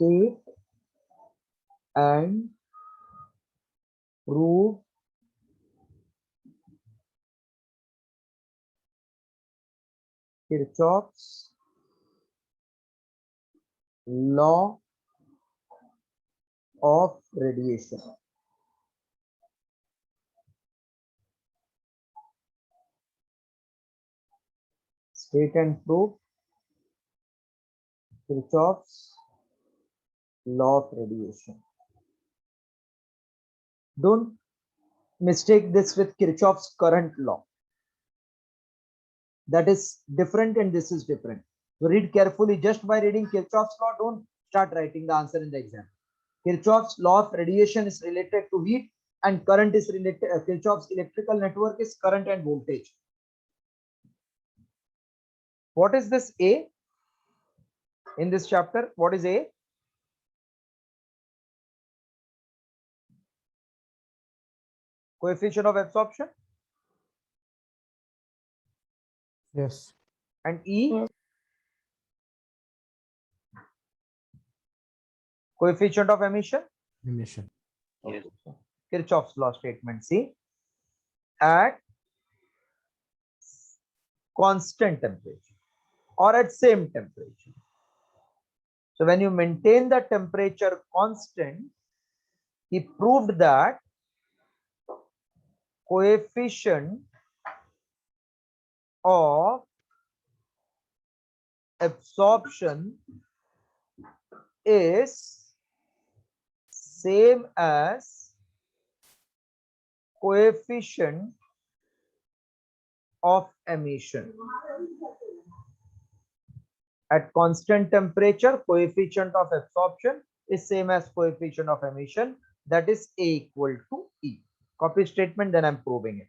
state and prove Kirchhoff's law of radiation. State and prove Kirchhoff's law of radiation. Don't mistake this with Kirchhoff's current law. That is different and this is different. So read carefully. Just by reading Kirchhoff's law, don't start writing the answer in the exam. Kirchhoff's law of radiation is related to heat and current is related. Kirchhoff's electrical network is current and voltage. What is this A in this chapter? What is A? Coefficient of absorption. Yes. And E? Yes. Coefficient of emission. Emission. Yes. Kirchhoff's law statement. See, at constant temperature or at same temperature. So when you maintain the temperature constant, he proved that coefficient of absorption is same as coefficient of emission. At constant temperature, coefficient of absorption is same as coefficient of emission, that is A equal to E. Copy statement, then I'm proving it.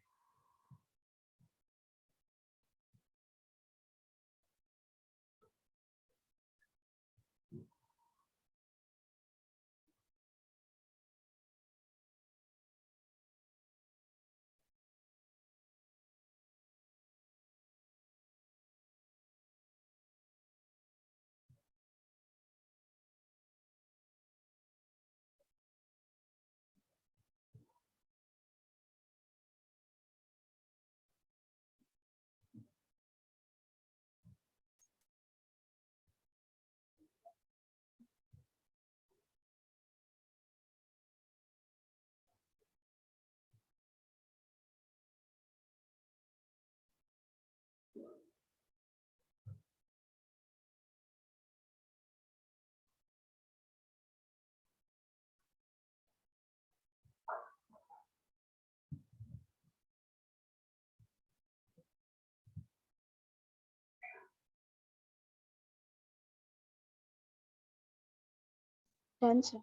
Done, sir.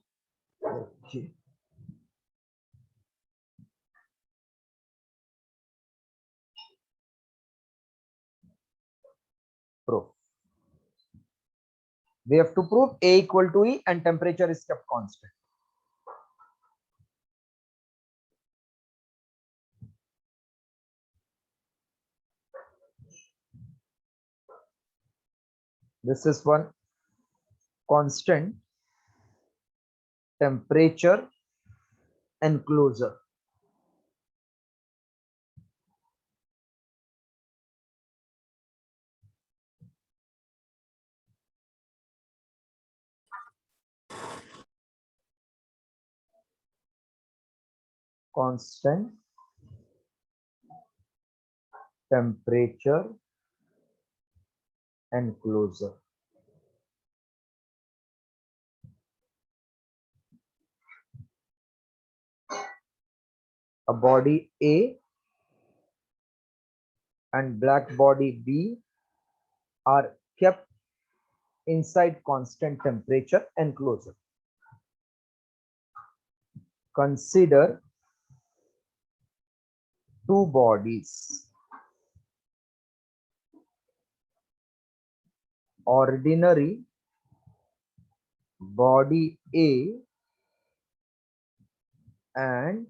Okay. Proof. We have to prove A equal to E and temperature is kept constant. This is one constant temperature enclosure. Constant temperature enclosure. A body A and black body B are kept inside constant temperature enclosure. Consider two bodies. Ordinary body A and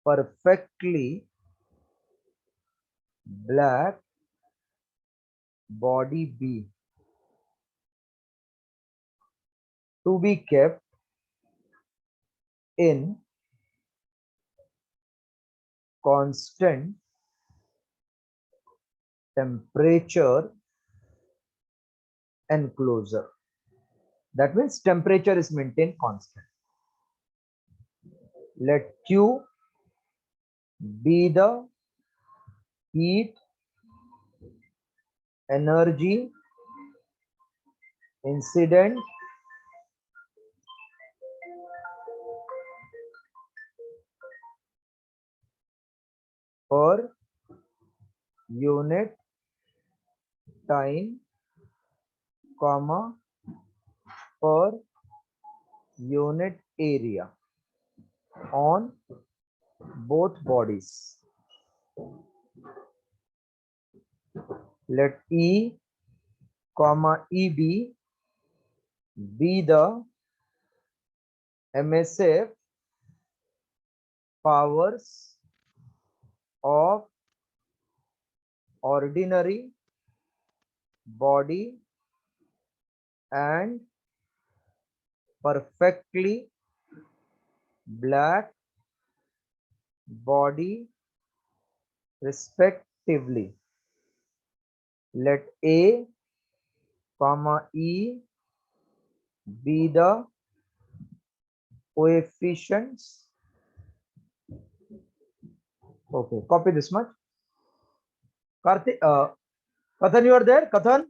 perfectly black body B. to be kept in constant temperature enclosure. That means temperature is maintained constant. Let Q be the heat energy incident per unit time, comma, per unit area on both bodies. Let E, comma, EB be the emissive powers of ordinary body and perfectly black body respectively. Let A, comma, E be the coefficients. Okay, copy this much. Karthik, Kathan, you are there? Kathan?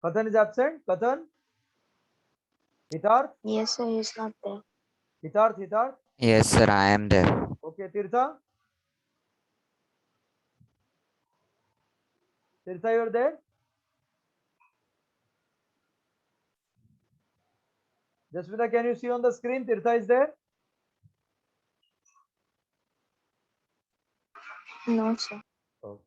Kathan is absent. Kathan? Hitarth? Yes, sir. He's not there. Hitarth? Yes, sir, I am there. Okay, Tirtha? Tirtha, you are there? Jasmita, can you see on the screen? Tirtha is there? No, sir. Okay.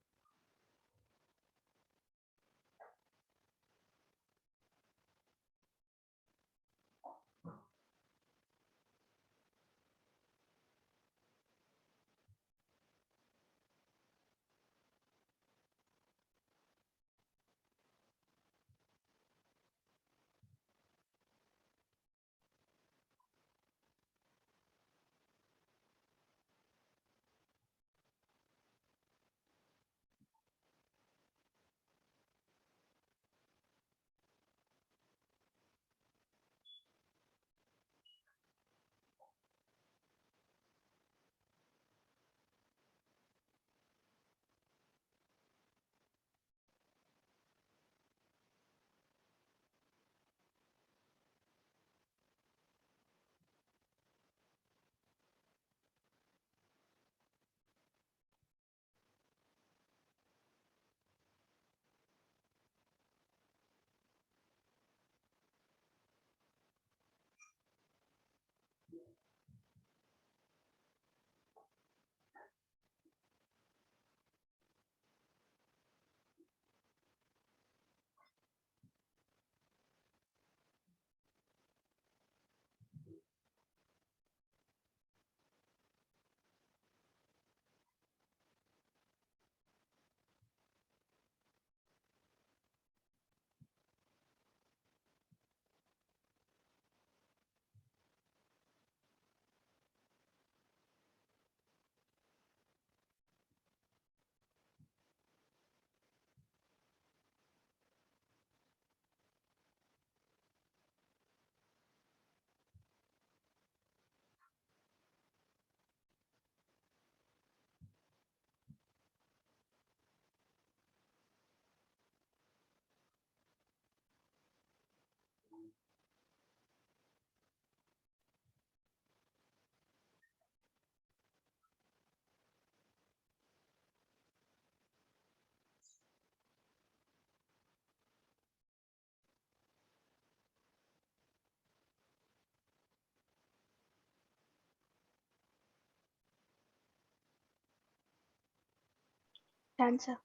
Done, sir.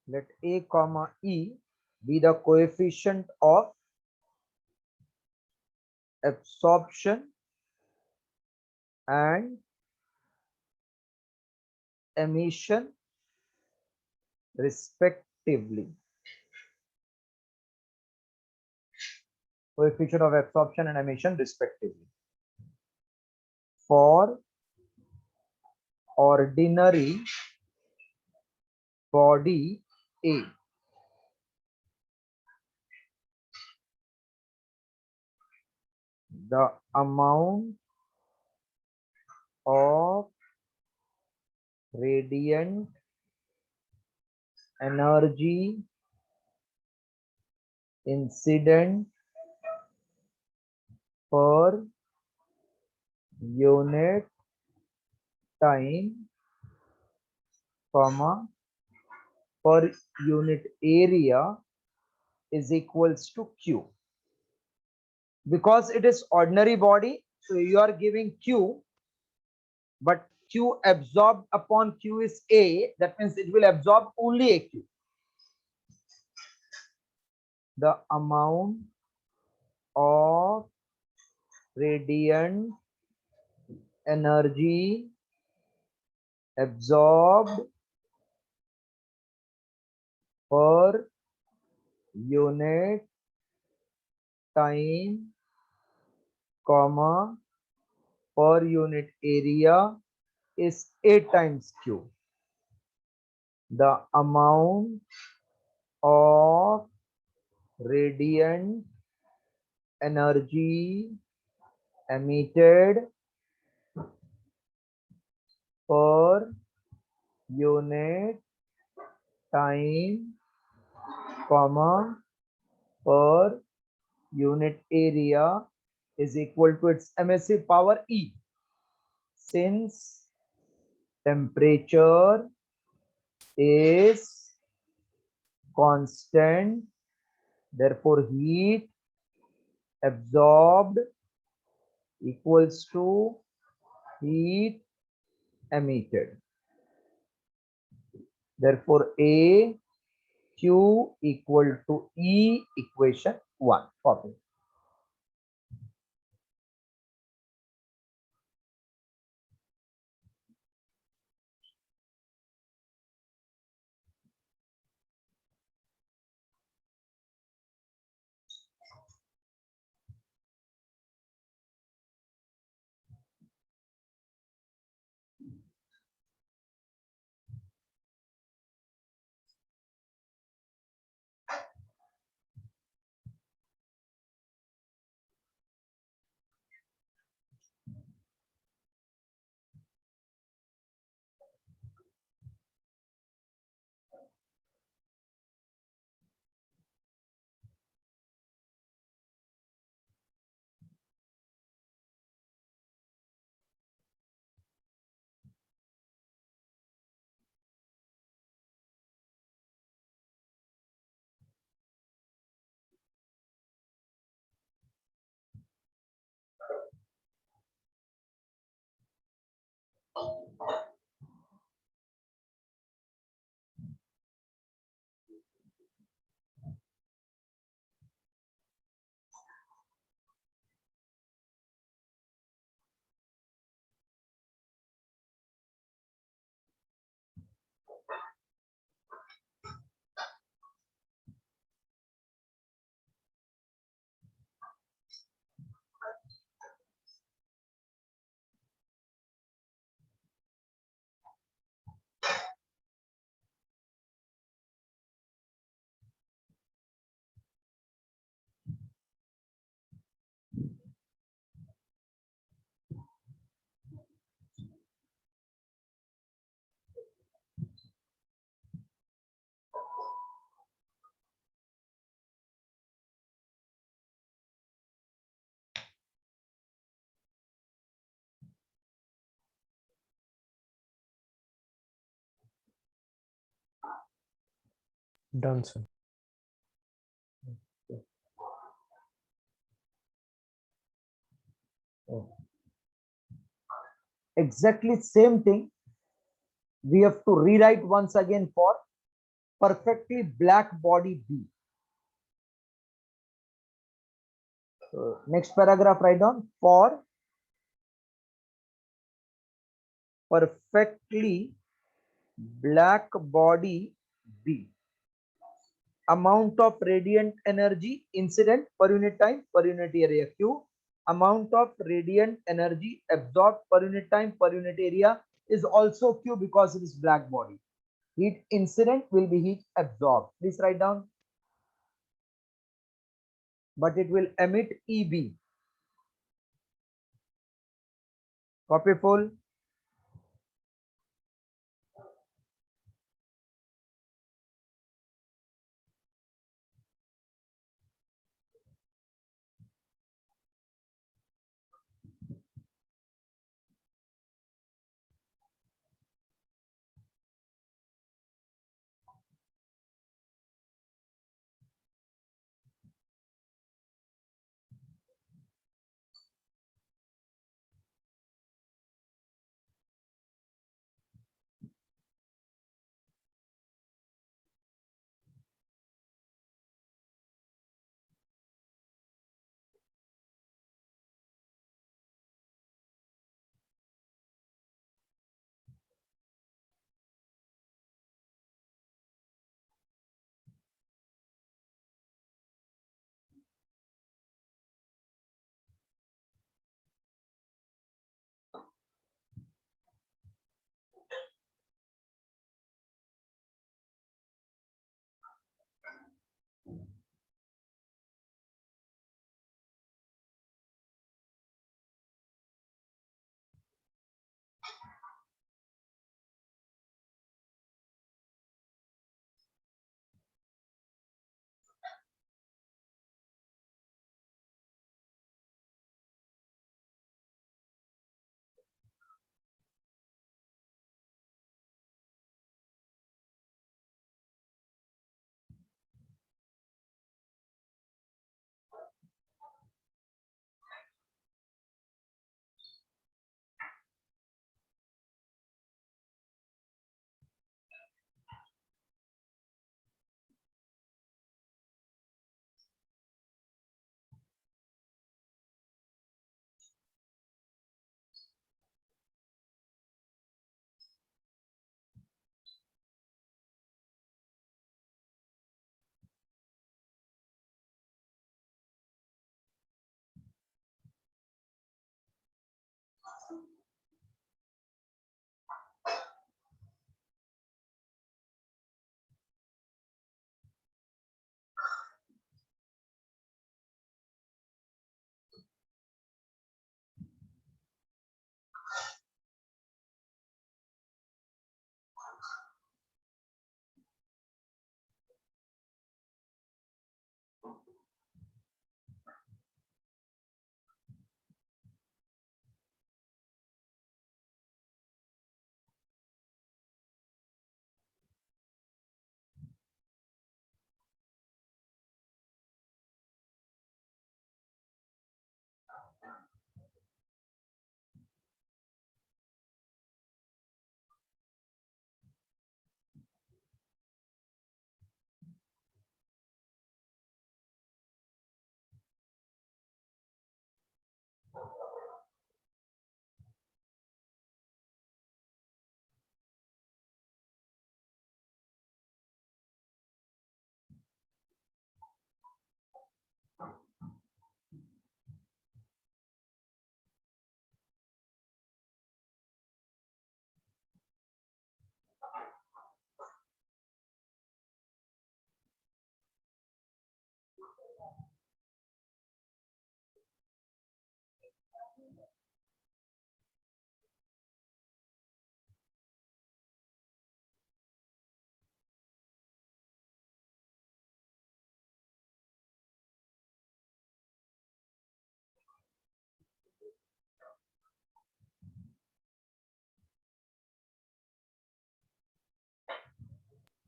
Let A, comma, E be the coefficient of absorption and emission respectively. Coefficient of absorption and emission respectively. For ordinary body A, the amount of radiant energy incident per unit time, comma, per unit area is equals to Q. Because it is ordinary body, so you are giving Q, but Q absorbed upon Q is A, that means it will absorb only AQ. The amount of radiant energy absorbed per unit time, comma, per unit area is A times Q. The amount of radiant energy emitted per unit time, comma, per unit area is equal to its emissive power E. Since temperature is constant, therefore heat absorbed equals to heat emitted. Therefore A Q equal to E, equation 1. Copy. Done, sir. Exactly same thing we have to rewrite once again for perfectly black body B. Next paragraph, write down for perfectly black body B. Amount of radiant energy incident per unit time per unit area Q. Amount of radiant energy absorbed per unit time per unit area is also Q because it is black body. Heat incident will be heat absorbed. Please write down. But it will emit EB. Copy full.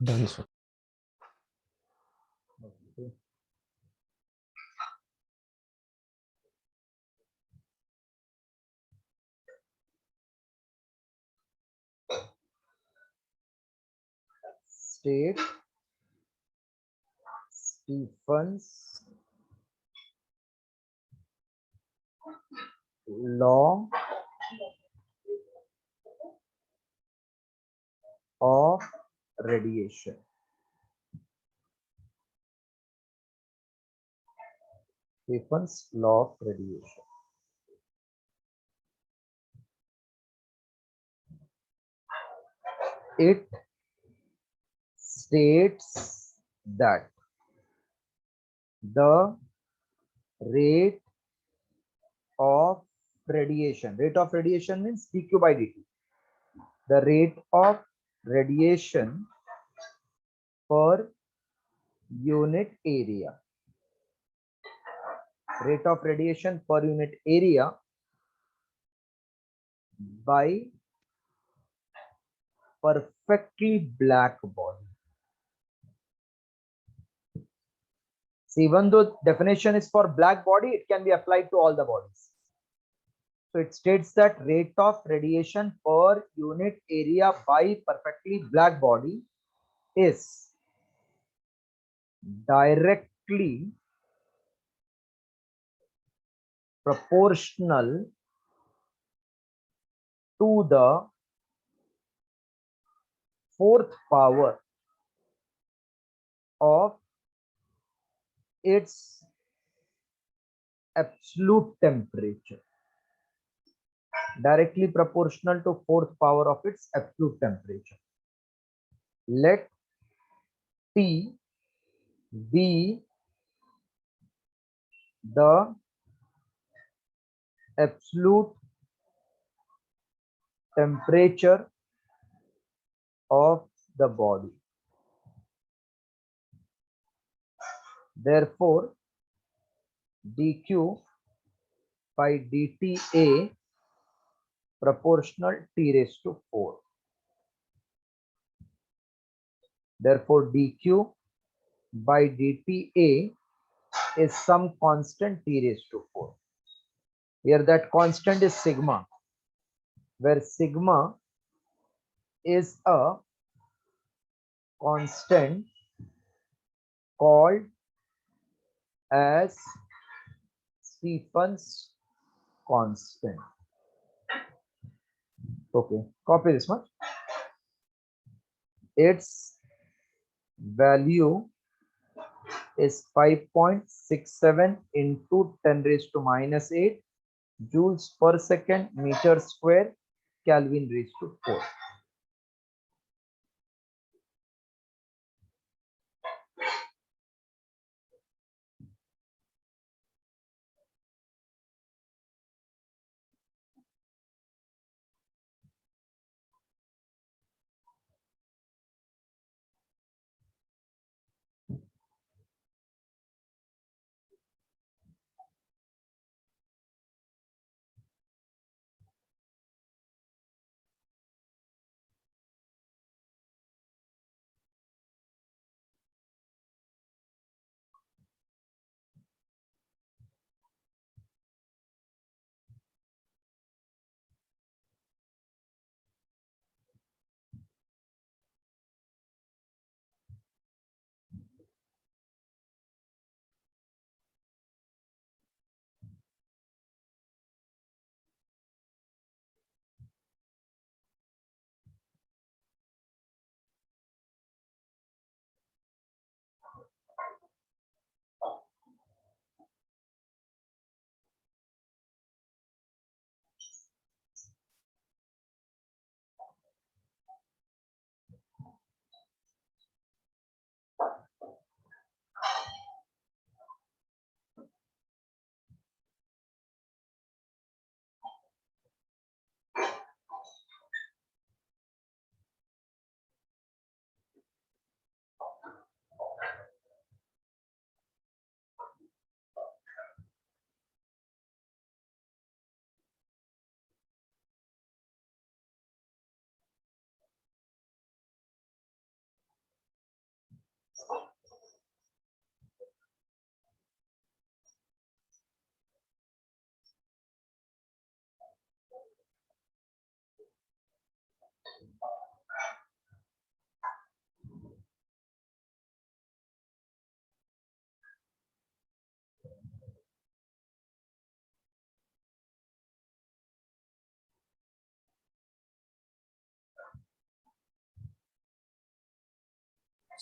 Done, sir. State Stephens law of radiation. Stephen's law of radiation. It states that the rate of radiation means dq by dt. The rate of radiation per unit area. Rate of radiation per unit area by perfectly black body. So even though definition is for black body, it can be applied to all the bodies. So it states that rate of radiation per unit area by perfectly black body is directly proportional to the fourth power of its absolute temperature. Directly proportional to fourth power of its absolute temperature. Let T be the absolute temperature of the body. Therefore, dq by dTA proportional T raised to 4. Therefore, dq by dTA is some constant T raised to 4. Here that constant is sigma, where sigma is a constant called as Stephen's constant. Okay, copy this much. Its value is 5.67 into 10 raised to minus 8 joules per second meter square Kelvin raised to 4.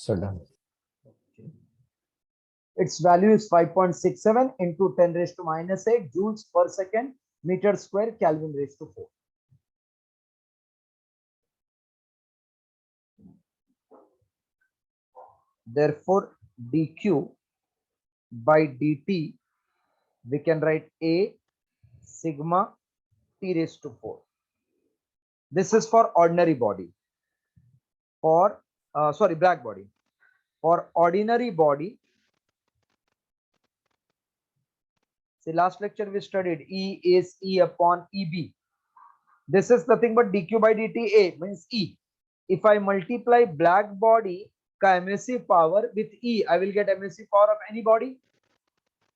So done. Its value is 5.67 into 10 raised to minus 8 joules per second, meter square, Kelvin raised to 4. Therefore, dq by dt, we can write A sigma T raised to 4. This is for ordinary body. For, black body. For ordinary body, see, last lecture we studied E is E upon EB. This is nothing but dq by dt. A means E. If I multiply black body ka emissive power with E, I will get emissive power of any body,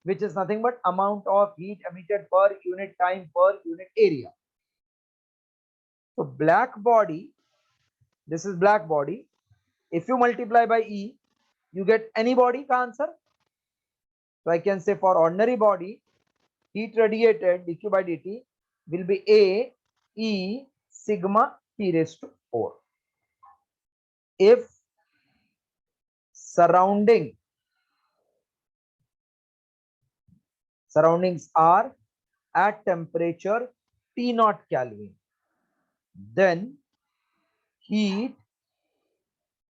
which is nothing but amount of heat emitted per unit time per unit area. So black body, this is black body. If you multiply by E, you get any body ka answer. So I can say for ordinary body, heat radiated dq by dt will be A E sigma T raised to 4. If surroundings are at temperature T0 Kelvin, then heat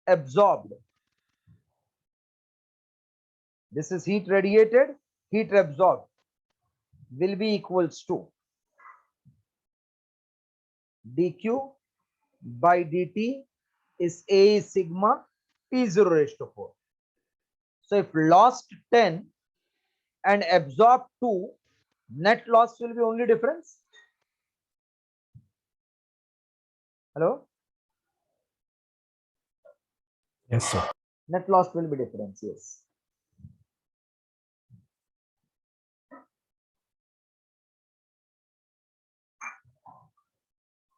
absorbed, this is heat radiated, heat absorbed, will be equals to dq by dt is A sigma T0 raised to 4. So if lost 10 and absorbed 2, net loss will be only difference. Hello? Yes, sir. Net loss will be difference, yes.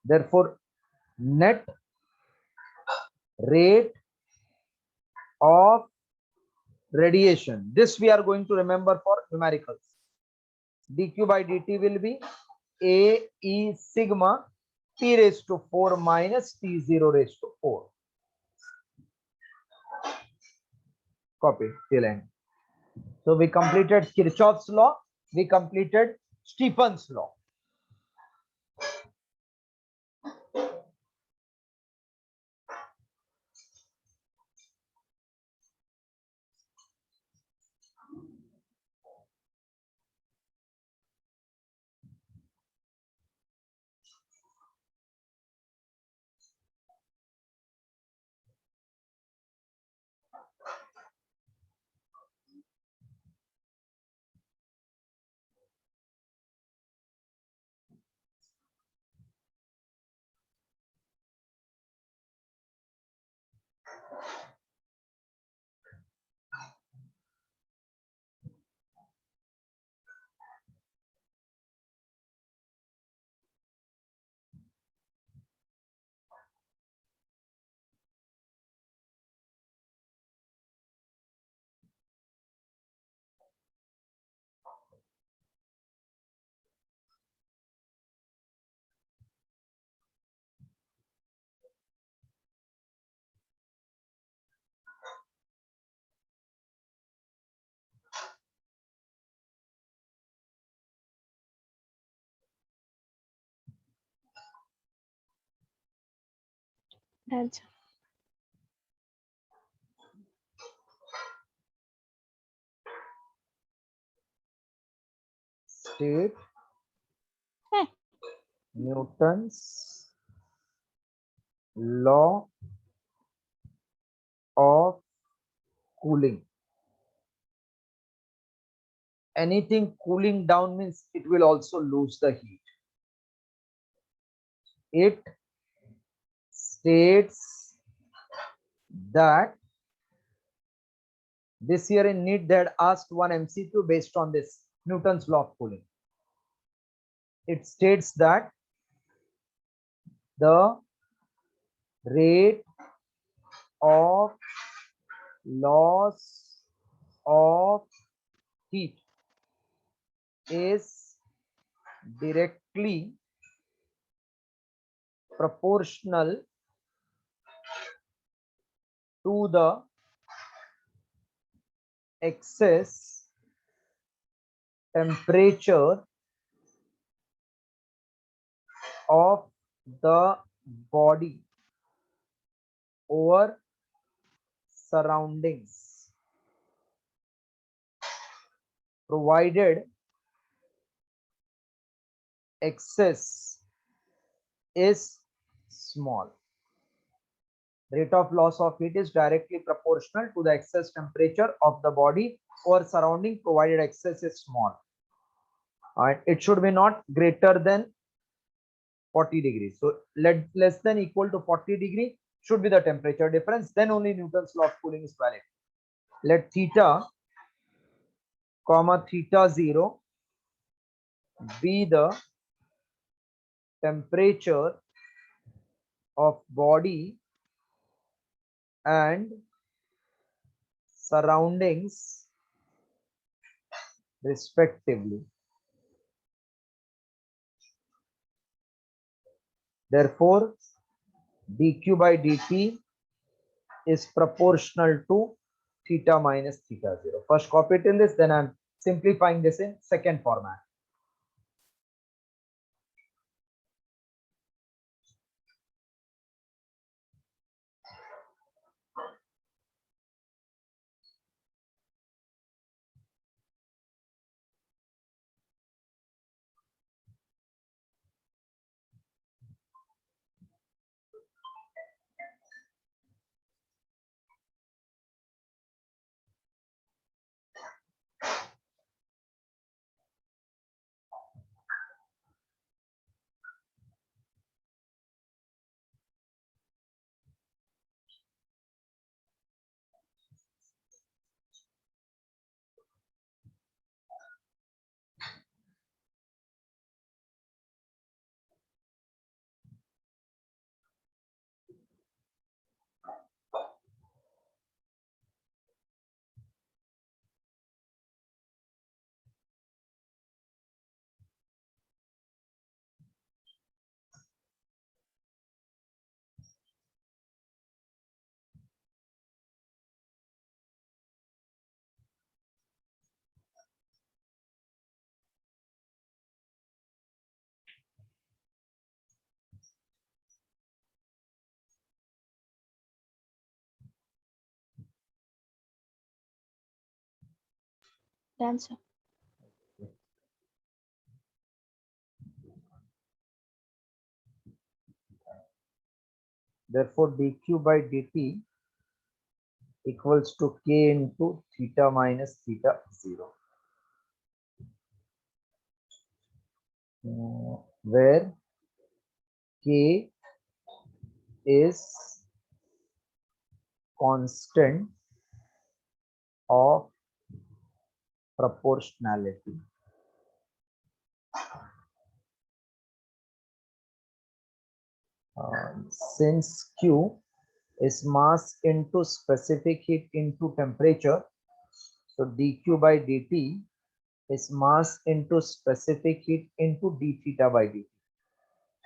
Therefore, net rate of radiation, this we are going to remember for numericals. dq by dt will be A E sigma T raised to 4 minus T0 raised to 4. Copy till end. So we completed Kirchhoff's law, we completed Stefan's law. That's State Eh. Newton's law of cooling. Anything cooling down means it will also lose the heat. It states that this year in NEET they had asked one MCQ based on this Newton's law of cooling. It states that the rate of loss of heat is directly proportional to the excess temperature of the body over surroundings, provided excess is small. Rate of loss of heat is directly proportional to the excess temperature of the body or surrounding, provided excess is small. And it should be not greater than 40 degrees. So less than equal to 40 degree should be the temperature difference. Then only Newton's law of cooling is valid. Let theta comma theta 0 be the temperature of body and surroundings respectively. Therefore, dq by dt is proportional to theta minus theta 0. First copy it in this, then I'm simplifying this in second format. Done, sir. Therefore, dq by dt equals to k into theta minus theta 0. Where k is constant of proportionality. Since q is mass into specific heat into temperature, so dq by dt is mass into specific heat into d theta by dt.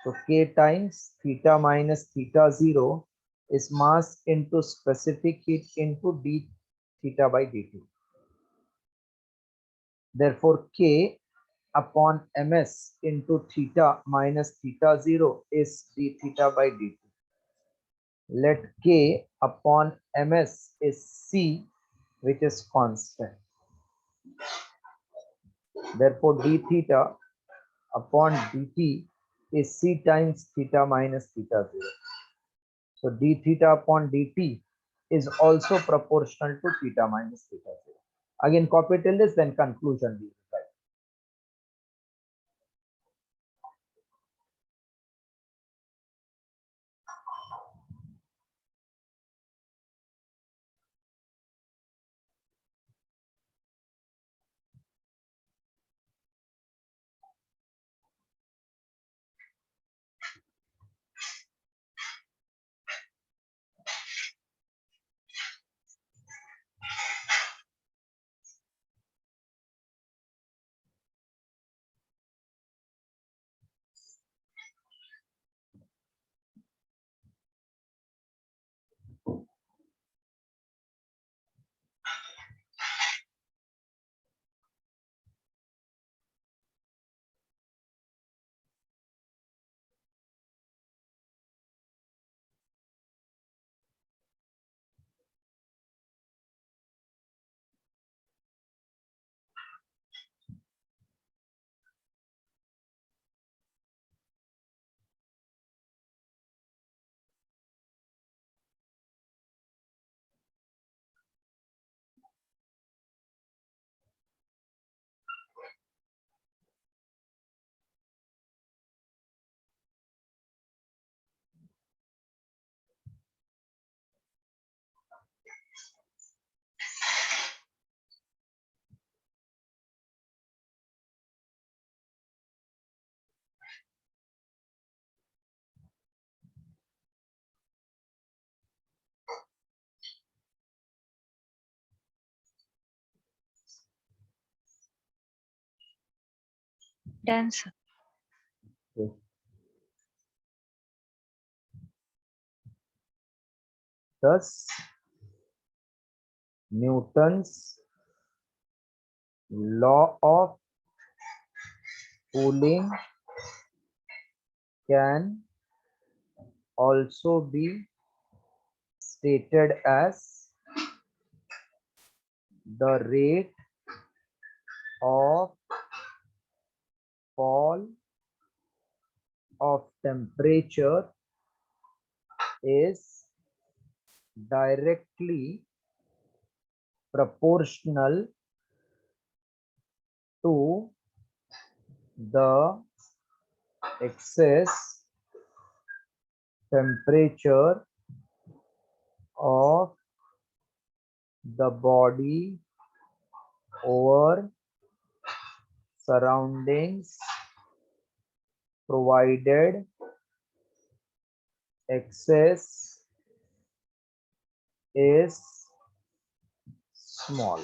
So k times theta minus theta 0 is mass into specific heat into d theta by dt. Therefore, k upon ms into theta minus theta 0 is d theta by dt. Let k upon ms is c, which is constant. Therefore, d theta upon dt is c times theta minus theta 0. So d theta upon dt is also proportional to theta minus theta 0. Again, copy till this, then conclusion. Done, sir. Okay. Thus, Newton's law of cooling can also be stated as the rate of fall of temperature is directly proportional to the excess temperature of the body over surroundings, provided excess is small.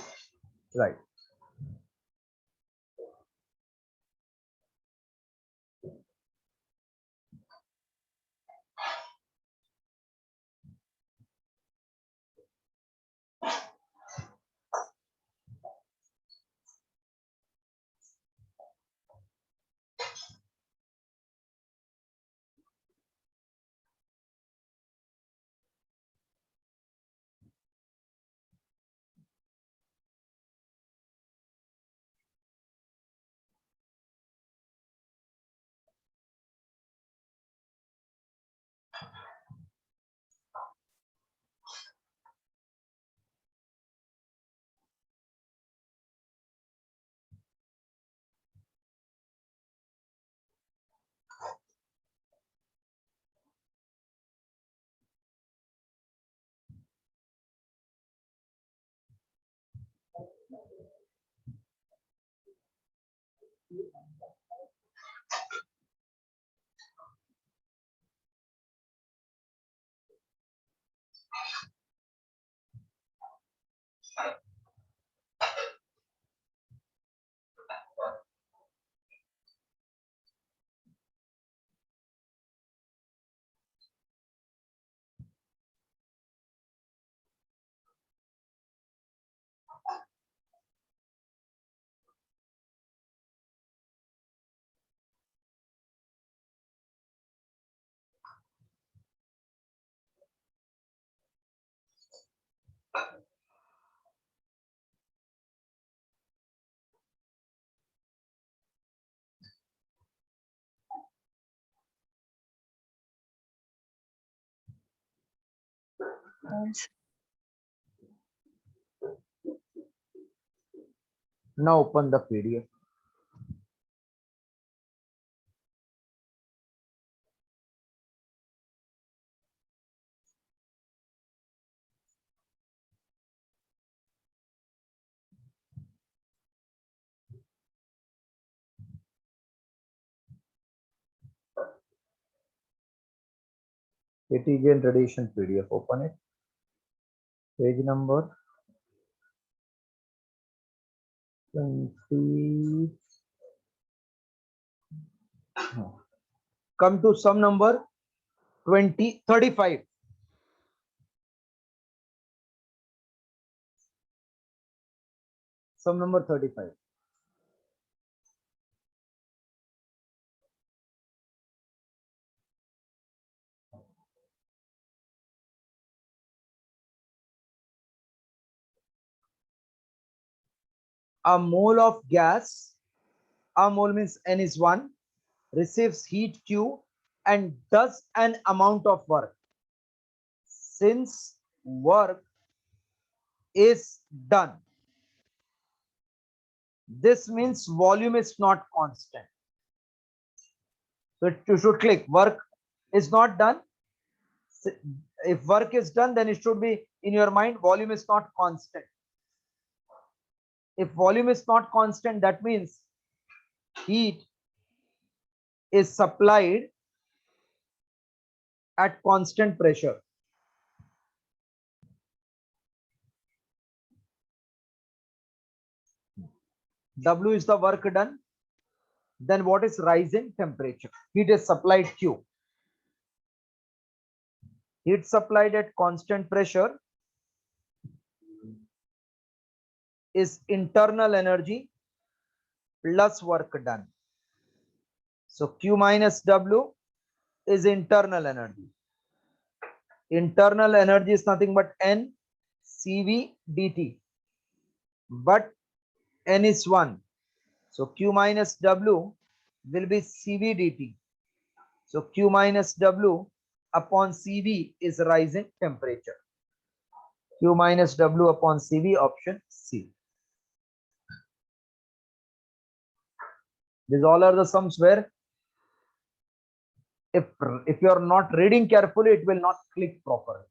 Right. Done, sir. Now open the PDF. Cartesian radiation PDF. Open it. Page number 20. Come to sum number 35. Sum number 35. A mole of gas, a mole means N is 1, receives heat Q and does an amount of work. Since work is done, this means volume is not constant. So you should click work is not done. If work is done, then it should be in your mind volume is not constant. If volume is not constant, that means heat is supplied at constant pressure. W is the work done. Then what is rise in temperature? Heat is supplied Q. Heat supplied at constant pressure is internal energy plus work done. So Q minus W is internal energy. Internal energy is nothing but N CV dt. But N is 1. So Q minus W will be CV dt. So Q minus W upon CV is rise in temperature. Q minus W upon CV, option C. These all are the sums where if you are not reading carefully, it will not click properly.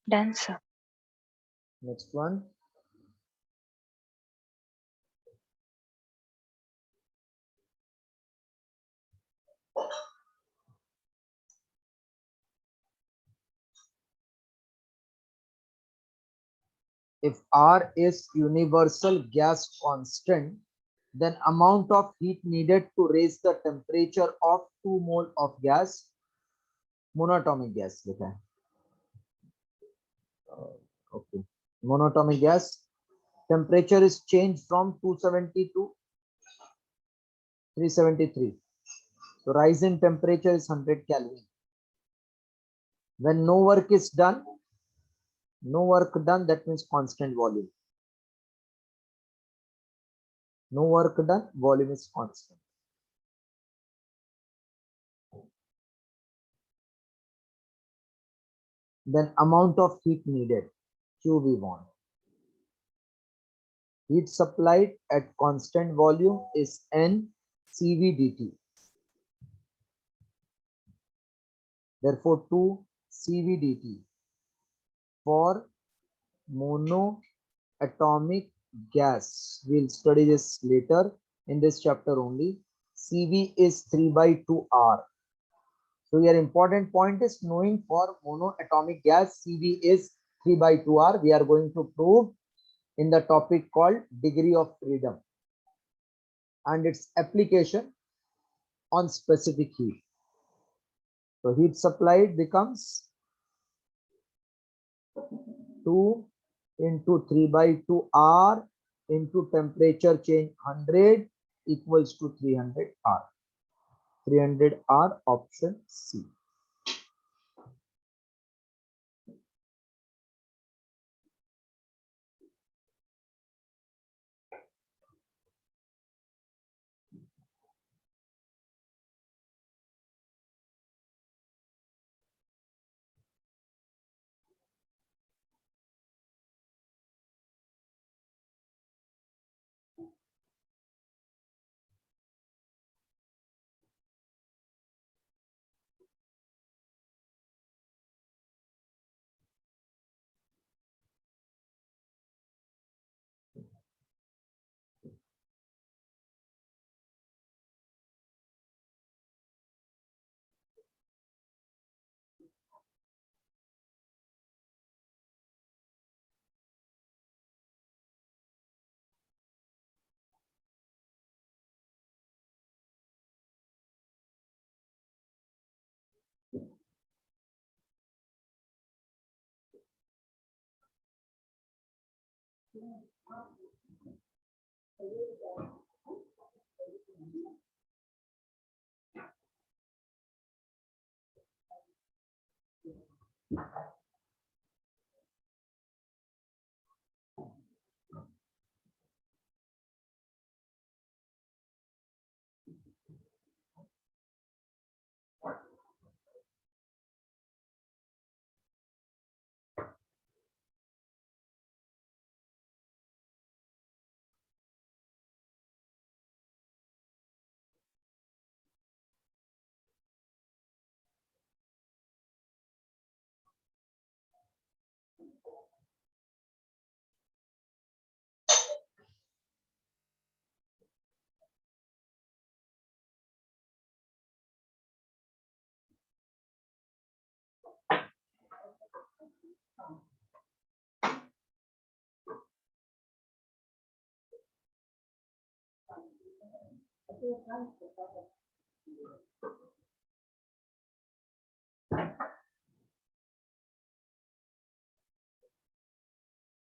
Done, sir. Next one. If R is universal gas constant, then amount of heat needed to raise the temperature of 2 mole of gas, monatomic gas लिखा है. Okay, monatomic gas, temperature is changed from 270 to 373. So rise in temperature is 100 Kelvin. When no work is done, that means constant volume. No work done, volume is constant. Then amount of heat needed, Q we want. Heat supplied at constant volume is N CV dt. Therefore, 2 CV dt for monoatomic gas. We'll study this later in this chapter only. CV is 3/2R. So your important point is knowing for monoatomic gas, CV is 3/2R. We are going to prove in the topic called degree of freedom and its application on specific heat. So heat supplied becomes 2 into 3/2R into temperature change 100 equals to 300 R. 300 R, option C.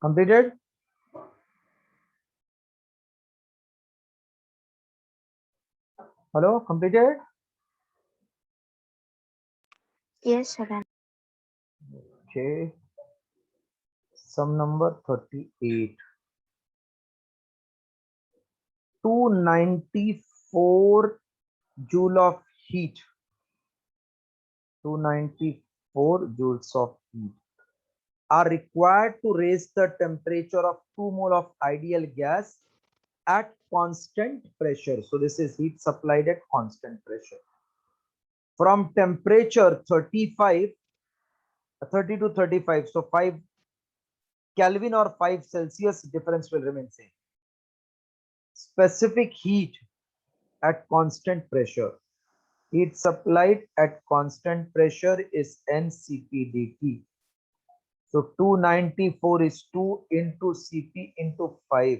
Completed? Hello, completed? Yes, sir. Okay. Sum number 38. 294 joule of heat. 294 joules of heat are required to raise the temperature of 2 mole of ideal gas at constant pressure. So this is heat supplied at constant pressure. From temperature 35, 30 to 35, so 5 Kelvin or 5 Celsius difference will remain same. Specific heat at constant pressure. Heat supplied at constant pressure is NCPDT. So 294 is 2 into Cp into 5.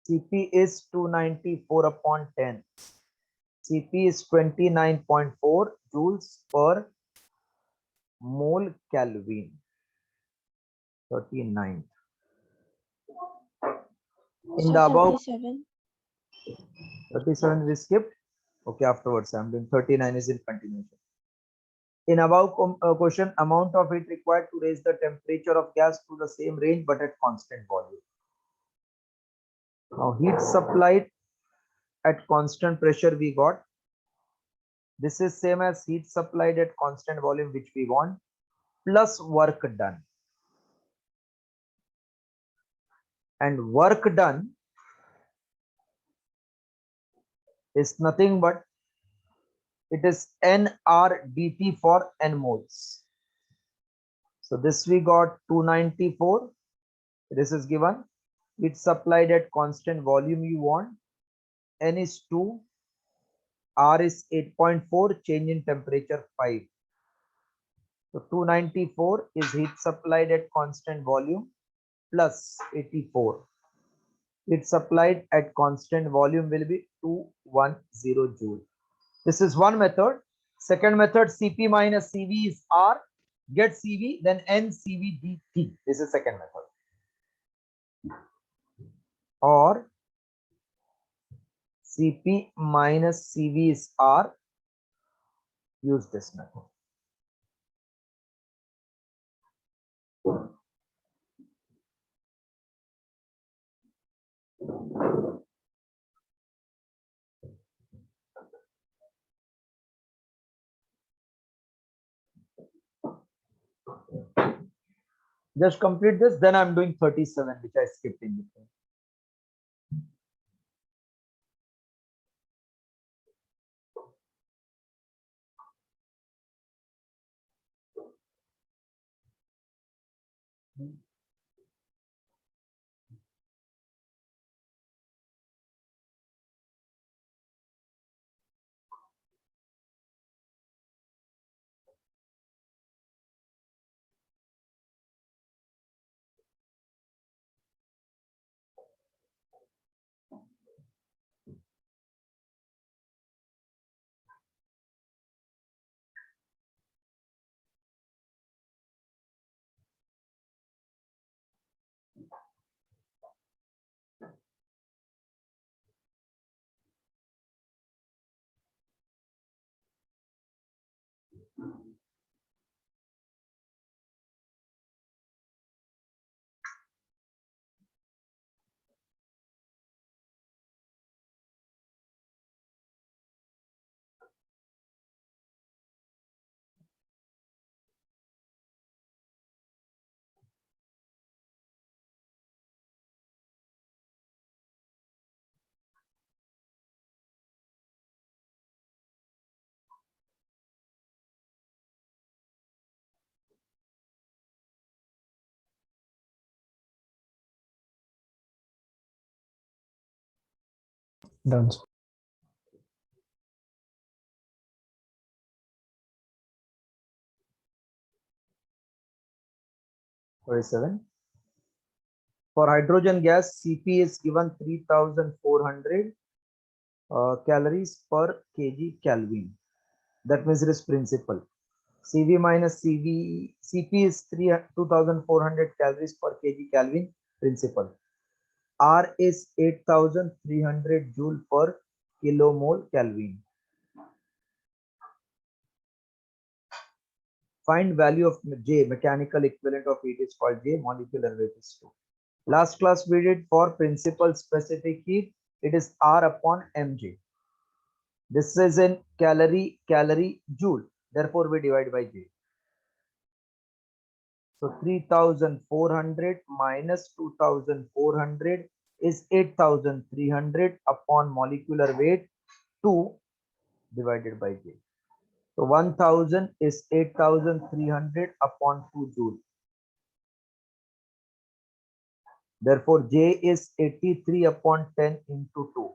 Cp is 294 upon 10. Cp is 29.4 joules per mole Kelvin. 39. In the above 37 we skipped. Okay, afterwards I'm doing 39 is in continuation. In above question, amount of heat required to raise the temperature of gas to the same range but at constant volume. Now heat supplied at constant pressure we got. This is same as heat supplied at constant volume which we want plus work done. And work done is nothing but it is nRdT for n moles. So this we got 294. This is given. It's supplied at constant volume you want. N is 2. R is 8.4. Change in temperature 5. So 294 is heat supplied at constant volume plus 84. Heat supplied at constant volume will be 210 joule. This is one method. Second method, Cp minus Cv is R. Get Cv, then NCVDT. This is second method. Or Cp minus Cv is R. Use this method. Just complete this, then I'm doing 37, which I skipped in between. Done, sir. For hydrogen gas, Cp is given 3,400 calories per kg Kelvin. That means it is principal. Cv minus Cp is 2,400 calories per kg Kelvin, principal. R is 8,300 joule per kilomole Kelvin. Find value of J, mechanical equivalent of heat is called J, molecular weight is 2. Last class we did for principal specific heat, it is R upon mj. This is in calorie joule, therefore we divide by J. So 3,400 minus 2,400 is 8,300 upon molecular weight 2 divided by J. So 1,000 is 8,300 upon 2 joule. Therefore, J is 83 upon 10 into 2.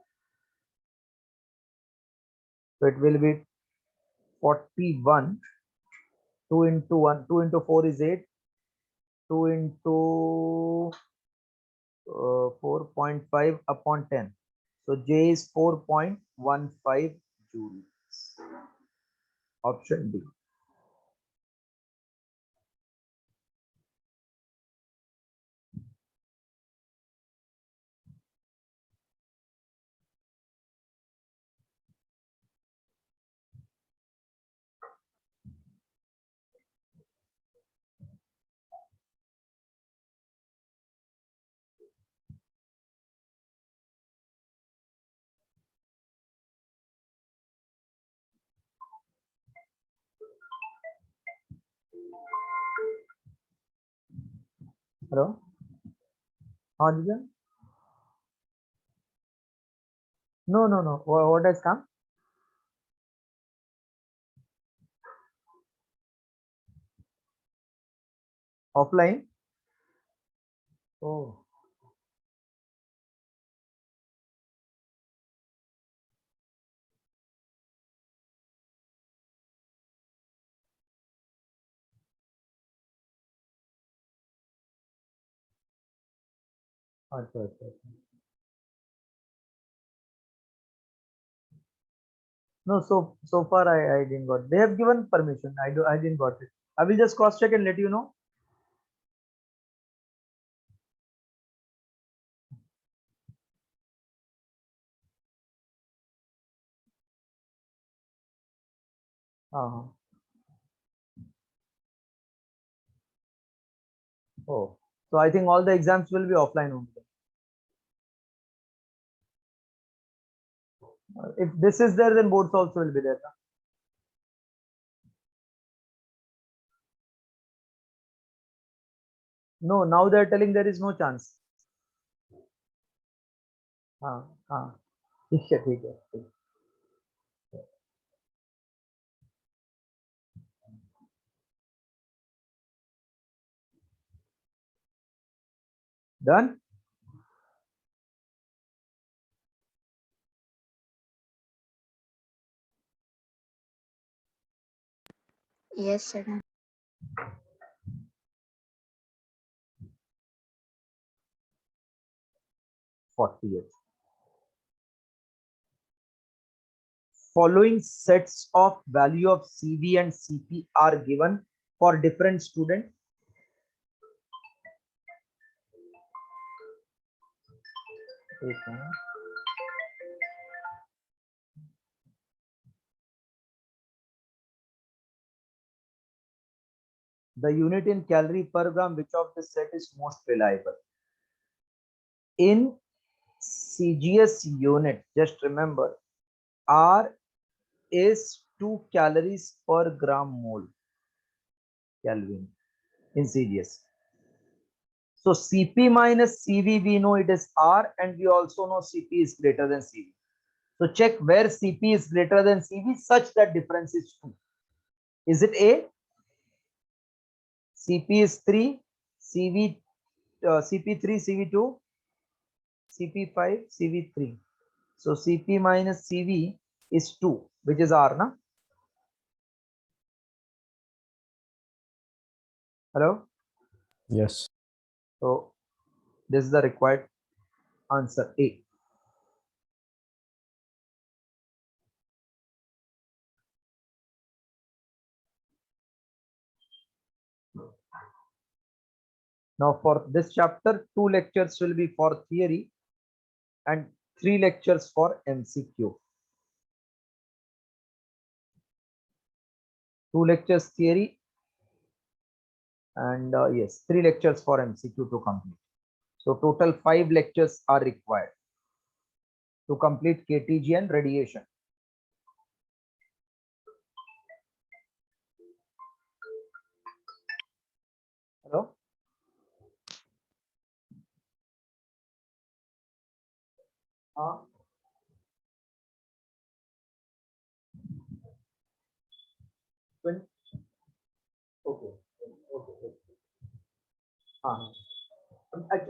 So it will be 41. 2 into 1, 2 into 4 is 8. 2 into 4.5 upon 10. So J is 4.15 joules. Option D. Hello? Audible? No, no, no. What has come? Offline? Oh. अच्छा. No, so far I didn't got. They have given permission. I didn't got it. I will just cross check and let you know. Uh-huh. Oh, so I think all the exams will be offline only. If this is there, then boards also will be there. No, now they are telling there is no chance. हाँ हाँ ठीक है ठीक है. Done? Yes, sir. Done. 48. Following sets of value of CV and CP are given for different students. The unit in calorie per gram, which of the set is most reliable? In CGS unit, just remember, R is 2 calories per gram mole Kelvin in CGS. So Cp minus Cv, we know it is R, and we also know Cp is greater than Cv. So check where Cp is greater than Cv such that difference is 2. Is it A? Cp is 3, Cp3, Cv2, Cp5, Cv3. So Cp minus Cv is 2, which is R, na? Hello? Yes. So this is the required answer, A. Now for this chapter, 2 lectures will be for theory and 3 lectures for MCQ. 2 lectures theory and yes, 3 lectures for MCQ to complete. So total 5 lectures are required to complete KTG and radiation. Hello? Okay. Okay. Okay. हाँ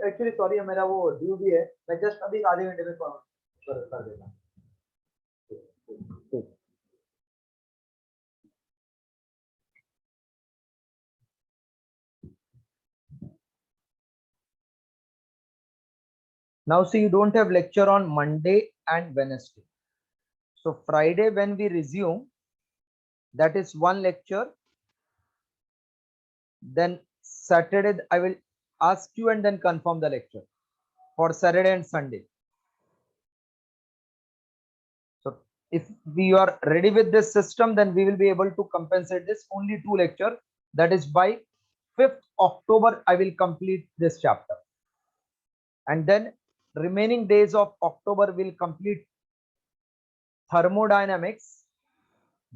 actually sorry मेरा वो due भी है, मैं just अभी आधे घंटे में कर देता हूँ. Now see, you don't have lecture on Monday and Wednesday. So Friday when we resume, that is 1 lecture. Then Saturday I will ask you and then confirm the lecture for Saturday and Sunday. So if we are ready with this system, then we will be able to compensate this only 2 lecture. That is by 5th October, I will complete this chapter. And then remaining days of October will complete thermodynamics,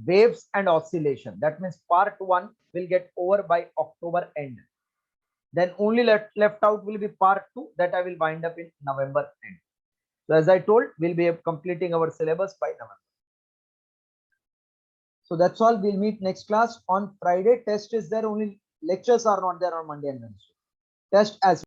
waves and oscillation. That means part 1 will get over by October end. Then only left out will be part 2 that I will wind up in November end. So as I told, we'll be completing our syllabus by November. So that's all. We'll meet next class on Friday. Test is there, only lectures are not there on Monday and Wednesday. Test as